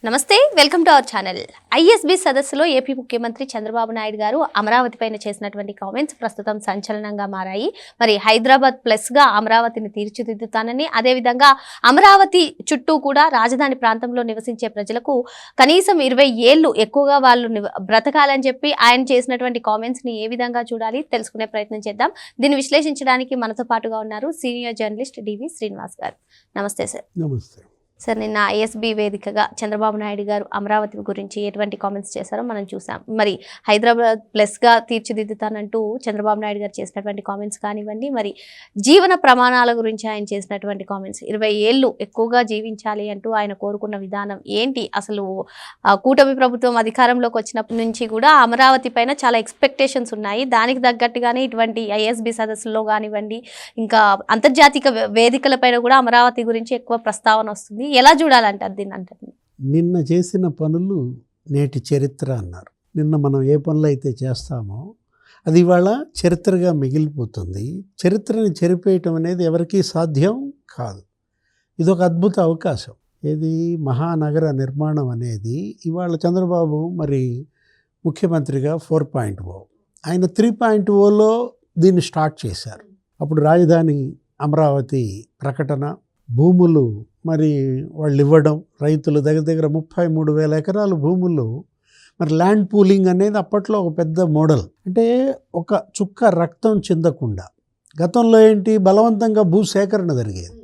నమస్తే, welcome to our channel. ISB సదస్సులో AP ముఖ్యమంత్రి చంద్రబాబు నాయుడు గారు అమరావతి పైన చేసినటువంటి కామెంట్స్ ప్రస్తుతం సంచలనంగా మారాయి. మరి హైదరాబాద్ ప్లస్ గా అమరావతిని తీర్చిదిద్దుతానని, అదేవిధంగా అమరావతి చుట్టూ కూడా రాజధాని ప్రాంతంలో నివసించే ప్రజలకు కనీసం 20 ఏళ్లు ఎక్కువగా వాళ్ళు బ్రతకాలని చెప్పి ఆయన చేసినటువంటి కామెంట్స్ ని ఏ విధంగా చూడాలి తెలుసుకునే ప్రయత్నం చేద్దాం. దీన్ని విశ్లేషించడానికి మనతో పాటుగా ఉన్నారు సీనియర్ జర్నలిస్ట్ డివి శ్రీనివాస్ గారు. నమస్తే సార్. నమస్తే సార్, నిన్న ఐఎస్బి వేదికగా చంద్రబాబు నాయుడు గారు అమరావతి గురించి ఎటువంటి కామెంట్స్ చేశారో మనం చూసాం. మరి హైదరాబాద్ ప్లస్గా తీర్చిదిద్దుతానంటూ చంద్రబాబు నాయుడు గారు చేసినటువంటి కామెంట్స్ కానివ్వండి, మరి జీవన ప్రమాణాల గురించి ఆయన చేసినటువంటి కామెంట్స్, 20 ఏళ్ళు ఎక్కువగా జీవించాలి అంటూ ఆయన కోరుకున్న విధానం ఏంటి? అసలు కూటమి ప్రభుత్వం అధికారంలోకి వచ్చినప్పటి నుంచి కూడా అమరావతి పైన చాలా ఎక్స్పెక్టేషన్స్ ఉన్నాయి. దానికి తగ్గట్టుగానే ఇటువంటి ఐఎస్బి సదస్సులో కానివ్వండి, ఇంకా అంతర్జాతీయ వేదికలపైన కూడా అమరావతి గురించి ఎక్కువ ప్రస్తావన వస్తుంది. ఎలా చూడాలంటారు దీన్ని? అంటే నిన్న చేసిన పనులు నేటి చరిత్ర అన్నారు. నిన్న మనం ఏ పనులు అయితే చేస్తామో అది ఇవాళ చరిత్రగా మిగిలిపోతుంది. చరిత్రని చెరిపేయటం అనేది ఎవరికీ సాధ్యం కాదు. ఇదొక అద్భుత అవకాశం. ఇది మహానగర నిర్మాణం అనేది ఇవాళ చంద్రబాబు మరి ముఖ్యమంత్రిగా 4.0, ఆయన 3.0లో దీన్ని స్టార్ట్ చేశారు. అప్పుడు రాజధాని అమరావతి ప్రకటన, భూములు మరి వాళ్ళు ఇవ్వడం, రైతులు దగ్గర 33,000 ఎకరాలు భూములు, మరి ల్యాండ్ పూలింగ్ అనేది అప్పట్లో ఒక పెద్ద మోడల్. అంటే ఒక చుక్క రక్తం చిందకుండా, గతంలో ఏంటి బలవంతంగా భూసేకరణ జరిగేది.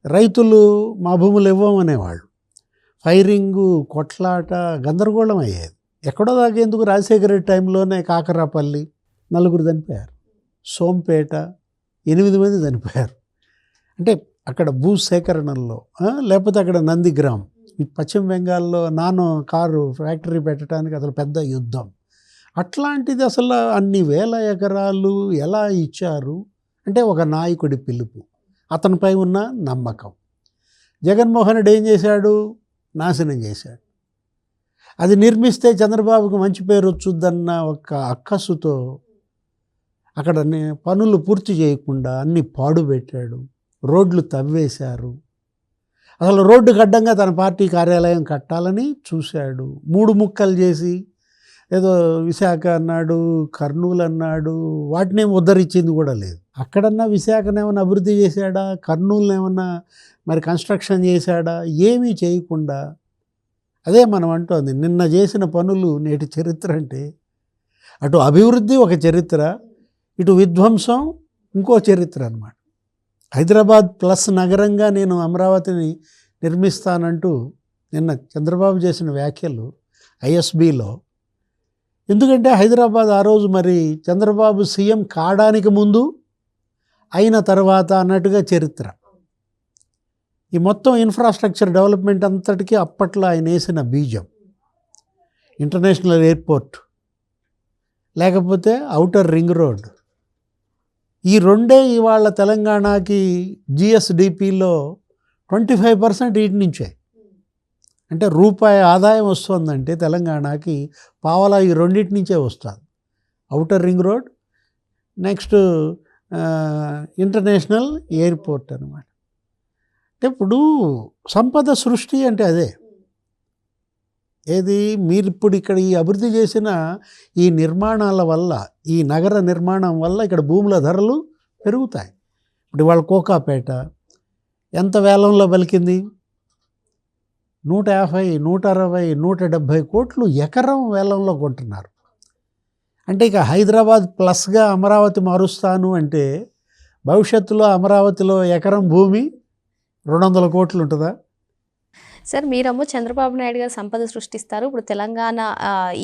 రైతులు మా భూములు ఇవ్వమనేవాళ్ళు, ఫైరింగు, కొట్లాట, గందరగోళం అయ్యేది. ఎక్కడో దాకా ఎందుకు రాజశేఖర రెడ్డి టైంలోనే కాకరాపల్లి 4 చనిపోయారు, సోంపేట 8 మంది చనిపోయారు. అంటే అక్కడ భూసేకరణలో, లేకపోతే అక్కడ నందిగ్రామ్ పశ్చిమ బెంగాల్లో నానో కారు ఫ్యాక్టరీ పెట్టడానికి అసలు పెద్ద యుద్ధం. అట్లాంటిది అసలు అన్ని వేల ఎకరాలు ఎలా ఇచ్చారు అంటే ఒక నాయకుడి పిలుపు, అతనిపై ఉన్న నమ్మకం. జగన్మోహన్ రెడ్డి ఏం చేశాడు? నాశనం చేశాడు. అది నిర్మిస్తే చంద్రబాబుకు మంచి పేరు వచ్చుద్దన్న ఒక అక్కసుతో అక్కడ పనులు పూర్తి చేయకుండా అన్ని పాడుపెట్టాడు. రోడ్లు తవ్వేశారు. అసలు రోడ్డుకు అడ్డంగా తన పార్టీ కార్యాలయం కట్టాలని చూశాడు. 3 ముక్కలు చేసి ఏదో విశాఖ అన్నాడు, కర్నూలు అన్నాడు, వాటిని ఉద్ధరించింది కూడా లేదు. అక్కడన్నా విశాఖనేమన్నా అభివృద్ధి చేశాడా? కర్నూలుని ఏమన్నా మరి కన్స్ట్రక్షన్ చేశాడా? ఏమీ చేయకుండా అదే మనం అంటోంది, నిన్న చేసిన పనులు నేటి చరిత్ర. అంటే అటు అభివృద్ధి ఒక చరిత్ర, ఇటు విధ్వంసం ఇంకో చరిత్ర అన్నమాట. హైదరాబాద్ ప్లస్ నగరంగా నేను అమరావతిని నిర్మిస్తానంటూ నిన్న చంద్రబాబు చేసిన వ్యాఖ్యలు ఐఎస్బిలో. ఎందుకంటే హైదరాబాద్ ఆ రోజు మరి చంద్రబాబు సీఎం కావడానికి ముందు, అయిన తర్వాత అన్నట్టుగా చరిత్ర. ఈ మొత్తం ఇన్ఫ్రాస్ట్రక్చర్ డెవలప్మెంట్ అంతటికీ అప్పట్లో ఆయన వేసిన బీజం. ఇంటర్నేషనల్ ఎయిర్పోర్ట్, లేకపోతే ఔటర్ రింగ్ రోడ్, ఈ రెండే ఇవాళ తెలంగాణకి జిఎస్డిపిలో 25% వీటి నుంచే. అంటే రూపాయి ఆదాయం వస్తుందంటే తెలంగాణకి పావలా ఈ రెండింటి నుంచే వస్తుంది. Outer ring road, next international airport అనమాట. అంటే ఇప్పుడు సంపద సృష్టి అంటే అదే. ఏది మీరు ఇప్పుడు ఇక్కడ ఈ అభివృద్ధి చేసిన ఈ నిర్మాణాల వల్ల, ఈ నగర నిర్మాణం వల్ల ఇక్కడ భూముల ధరలు పెరుగుతాయి. ఇప్పుడు ఇవాళ కోకాపేట ఎంత వేలంలో పలికింది? 150, 160, 170 కోట్లు ఎకరం వేలంలో కొంటున్నారు. అంటే ఇక హైదరాబాద్ ప్లస్గా అమరావతి మారుస్తాను అంటే భవిష్యత్తులో అమరావతిలో ఎకరం భూమి 200 కోట్లు ఉంటుందా? సార్, మీరేమో చంద్రబాబు నాయుడు గారు సంపద సృష్టిస్తారు. ఇప్పుడు తెలంగాణ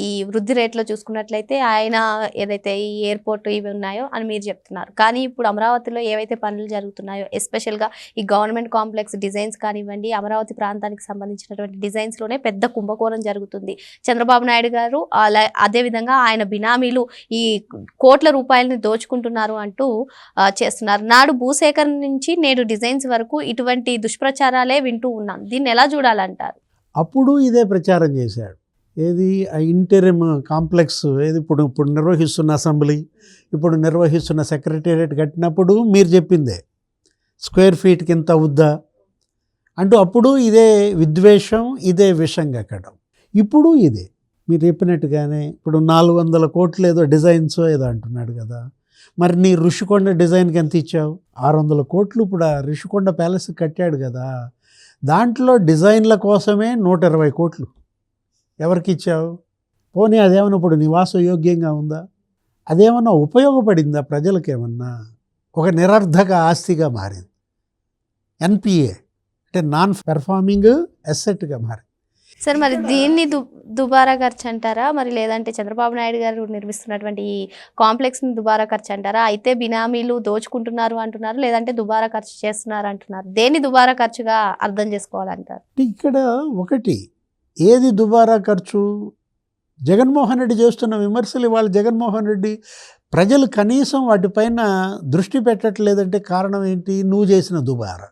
ఈ వృద్ధి రేట్లో చూసుకున్నట్లయితే ఆయన ఏదైతే ఈ ఎయిర్పోర్ట్ ఇవి ఉన్నాయో అని మీరు చెప్తున్నారు. కానీ ఇప్పుడు అమరావతిలో ఏవైతే పనులు జరుగుతున్నాయో, ఎస్పెషల్గా ఈ గవర్నమెంట్ కాంప్లెక్స్ డిజైన్స్ కానివ్వండి, అమరావతి ప్రాంతానికి సంబంధించినటువంటి డిజైన్స్లోనే పెద్ద కుంభకోణం జరుగుతుంది. చంద్రబాబు నాయుడు గారు అదేవిధంగా ఆయన బినామీలు ఈ కోట్ల రూపాయలని దోచుకుంటున్నారు అంటూ చేస్తున్నారు. నాడు భూసేకరణ నుంచి నేడు డిజైన్స్ వరకు ఇటువంటి దుష్ప్రచారాలే వింటూ ఉన్నాం. దీన్ని ఎలా చూడాలంటారు? అప్పుడు ఇదే ప్రచారం చేశాడు. ఏది ఆ ఇంటరిమ్ కాంప్లెక్స్, ఏది ఇప్పుడు నిర్వహిస్తున్న అసెంబ్లీ, ఇప్పుడు నిర్వహిస్తున్న సెక్రటేరియట్ కట్టినప్పుడు మీరు చెప్పిందే స్క్వేర్ ఫీట్కి ఇంత అవుద్దా, అంటూ అప్పుడు ఇదే విద్వేషం, ఇదే విషం కక్కడం. ఇప్పుడు ఇదే మీరు చెప్పినట్టుగానే ఇప్పుడు 400 కోట్లు ఏదో డిజైన్స్ ఏదో అంటున్నాడు కదా. మరి నీ ఋషికొండ డిజైన్కి ఎంత ఇచ్చావు? 600 కోట్లు ఇప్పుడు ఆ ఋషికొండ ప్యాలెస్ కట్టాడు కదా, దాంట్లో డిజైన్ల కోసమే 120 కోట్లు ఎవరికి ఇచ్చావు? పోనీ అదేమన్నా ఇప్పుడు నివాసయోగ్యంగా ఉందా? అదేమన్నా ఉపయోగపడిందా ప్రజలకు? ఏమన్నా ఒక నిరర్ధక ఆస్తిగా మారింది. ఎన్పిఏ అంటే నాన్ పెర్ఫార్మింగ్ అసెట్గా మారింది. సార్ మరి దీన్ని దుబారా ఖర్చు అంటారా, మరి లేదంటే చంద్రబాబు నాయుడు గారు నిర్మిస్తున్నటువంటి ఈ కాంప్లెక్స్ని దుబారా ఖర్చు అంటారా? అయితే బినామీలు దోచుకుంటున్నారు అంటున్నారు, లేదంటే దుబారా ఖర్చు చేస్తున్నారు అంటున్నారు. దేన్ని దుబారా ఖర్చుగా అర్థం చేసుకోవాలంటారు? ఇక్కడ ఒకటి ఏది దుబారా ఖర్చు? జగన్మోహన్ రెడ్డి చేస్తున్న విమర్శలు ఇవాళ జగన్మోహన్ రెడ్డి ప్రజలు కనీసం వాటిపైన దృష్టి పెట్టట్లేదంటే కారణం ఏంటి? నువ్వు చేసిన దుబారా,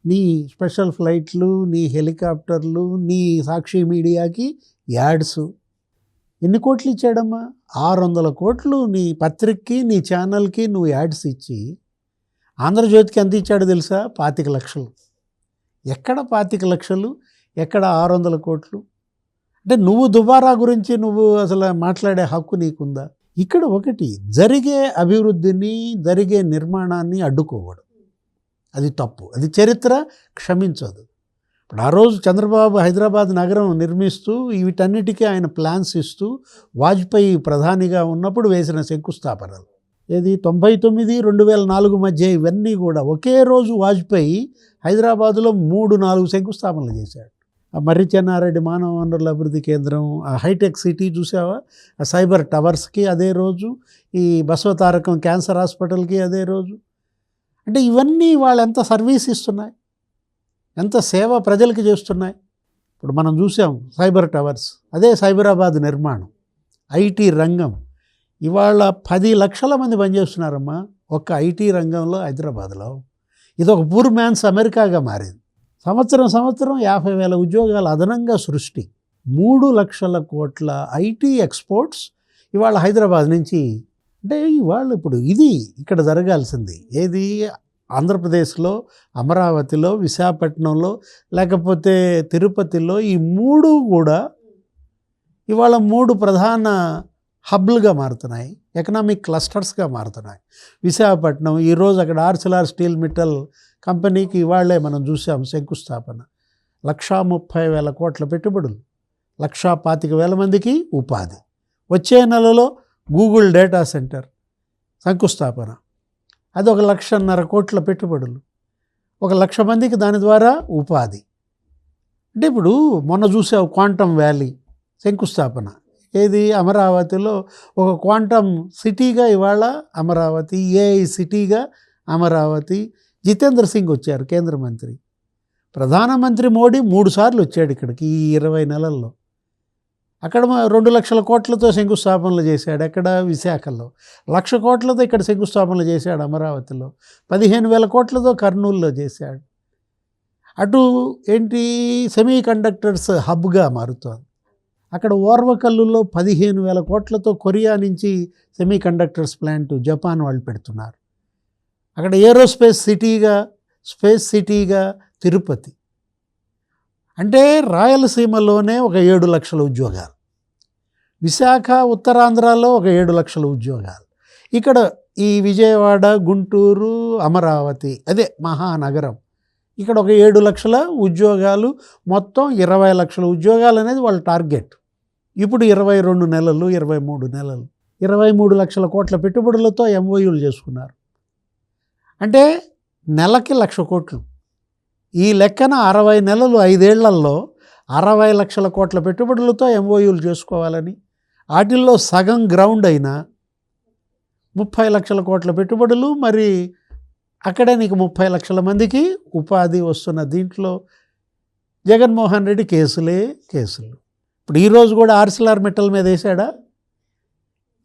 నీ స్పెషల్ ఫ్లైట్లు, నీ హెలికాప్టర్లు, నీ సాక్షి మీడియాకి యాడ్స్. ఎన్ని కోట్లు ఇచ్చాడమ్మా? 600 కోట్లు నీ పత్రికకి, నీ ఛానల్కి నువ్వు యాడ్స్ ఇచ్చి, ఆంధ్రజ్యోతికి ఎంత ఇచ్చాడో తెలుసా? 25 లక్షలు. ఎక్కడ 25 లక్షలు, ఎక్కడ 600 కోట్లు? అంటే నువ్వు దుబారా గురించి నువ్వు అసలు మాట్లాడే హక్కు నీకుందా? ఇక్కడ ఒకటి జరిగే అభివృద్ధిని, జరిగే నిర్మాణాన్ని అడ్డుకోవడం, అది తప్పు. అది చరిత్ర క్షమించదు. ఇప్పుడు ఆ రోజు చంద్రబాబు హైదరాబాద్ నగరం నిర్మిస్తూ వీటన్నిటికీ ఆయన ప్లాన్స్ ఇస్తూ వాజ్పేయి ప్రధానిగా ఉన్నప్పుడు వేసిన శంకుస్థాపనలు ఏది 99, 2004 మధ్య ఇవన్నీ కూడా ఒకే రోజు వాజ్పేయి హైదరాబాదులో 3-4 శంకుస్థాపనలు చేశాడు. ఆ మర్రి చెన్నారెడ్డి మానవ వనరుల అభివృద్ధి కేంద్రం, ఆ హైటెక్ సిటీ చూసావా, ఆ సైబర్ టవర్స్కి అదే రోజు, ఈ బసవతారకం క్యాన్సర్ హాస్పిటల్కి అదే రోజు. అంటే ఇవన్నీ వాళ్ళు ఎంత సర్వీస్ ఇస్తున్నాయి, ఎంత సేవ ప్రజలకి చేస్తున్నాయి. ఇప్పుడు మనం చూసాం సైబర్ టవర్స్, అదే సైబరాబాద్ నిర్మాణం, ఐటీ రంగం. ఇవాళ 10 లక్షల మంది పనిచేస్తున్నారమ్మా ఒక్క ఐటీ రంగంలో హైదరాబాద్లో. ఇది ఒక పూర్ మ్యాన్స్ అమెరికాగా మారింది. సంవత్సరం 50,000 ఉద్యోగాలు అదనంగా సృష్టి. 3 లక్షల కోట్ల ఐటీ ఎక్స్పోర్ట్స్ ఇవాళ హైదరాబాద్ నుంచి. అంటే ఇవాళ ఇప్పుడు ఇది ఇక్కడ జరగాల్సింది ఏది? ఆంధ్రప్రదేశ్లో, అమరావతిలో, విశాఖపట్నంలో, లేకపోతే తిరుపతిలో, ఈ 3 కూడా ఇవాళ 3 ప్రధాన హబ్లుగా మారుతున్నాయి, ఎకనామిక్ క్లస్టర్స్గా మారుతున్నాయి. విశాఖపట్నం ఈరోజు అక్కడ ఆర్సిలార్ స్టీల్ మిట్టల్ కంపెనీకి ఇవాళే మనం చూసాం శంకుస్థాపన. 130,000 కోట్ల పెట్టుబడులు, 125,000 మందికి ఉపాధి. వచ్చే నెలలో గూగుల్ డేటా సెంటర్ శంకుస్థాపన, అది 1,50,000 కోట్ల పెట్టుబడులు, 1,00,000 మందికి దాని ద్వారా ఉపాధి. అంటే ఇప్పుడు మొన్న చూసావు క్వాంటమ్ వ్యాలీ శంకుస్థాపన, ఏది? అమరావతిలో ఒక క్వాంటమ్ సిటీగా ఇవాళ అమరావతి, ఏఐ సిటీగా అమరావతి. జితేంద్ర సింగ్ వచ్చారు కేంద్ర మంత్రి. ప్రధానమంత్రి మోడీ 3 సార్లు వచ్చాడు ఇక్కడికి ఈ 20 నెలల్లో. అక్కడ 2 లక్షల కోట్లతో శంకుస్థాపనలు చేశాడు. ఎక్కడ? విశాఖలో. 1,00,000 కోట్లతో ఇక్కడ శంకుస్థాపనలు చేశాడు అమరావతిలో. 15,000 కోట్లతో కర్నూలులో చేశాడు. అటు ఏంటి? సెమీ కండక్టర్స్ హబ్గా మారుతోంది. అక్కడ ఓర్వకల్లులో 15,000 కోట్లతో కొరియా నుంచి సెమీ కండక్టర్స్ ప్లాంట్ జపాన్ వాళ్ళు పెడుతున్నారు. అక్కడ ఏరోస్పేస్ సిటీగా, స్పేస్ సిటీగా తిరుపతి. అంటే రాయలసీమలోనే ఒక 7 లక్షల ఉద్యోగాలు, విశాఖ ఉత్తరాంధ్రలో ఒక 7 లక్షల ఉద్యోగాలు, ఇక్కడ ఈ విజయవాడ, గుంటూరు, అమరావతి అదే మహానగరం, ఇక్కడ ఒక 7 లక్షల ఉద్యోగాలు, మొత్తం 20 లక్షల ఉద్యోగాలు అనేది వాళ్ళ టార్గెట్. ఇప్పుడు 22 నెలలు, 23 నెలలు, 23 లక్షల కోట్ల పెట్టుబడులతో ఎంఓయూలు చేసుకున్నారు. అంటే నెలకి 1,00,000 కోట్లు. ఈ లెక్కన 60 నెలలు 5 ఏళ్లలో 60 లక్షల కోట్ల పెట్టుబడులతో ఎంఓయూలు చేసుకోవాలని, వాటిల్లో సగం గ్రౌండ్ అయినా 30 లక్షల కోట్ల పెట్టుబడులు, మరి అక్కడే నీకు 30 లక్షల మందికి ఉపాధి వస్తున్న దీంట్లో జగన్మోహన్ రెడ్డి కేసులే కేసులు. ఇప్పుడు ఈరోజు కూడా ఆర్సిలార్ మిట్టల్ మీద వేసాడా?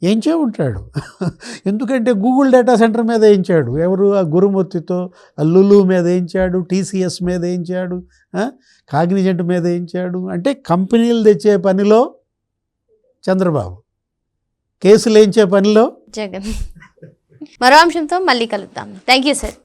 ఏంచే ఉంటాడు. ఎందుకంటే గూగుల్ డేటా సెంటర్ మీద వేయించాడు. ఎవరు? ఆ గురుమూర్తితో. లులు మీద వేయించాడు, టీసీఎస్ మీద వేయించాడు, కాగ్నిజెంట్ మీద వేయించాడు. అంటే కంపెనీలు తెచ్చే పనిలో చంద్రబాబు, కేసులు వేయించే పనిలో జగన్. మరో అంశంతో మళ్ళీ కలుద్దాం. Thank you sir.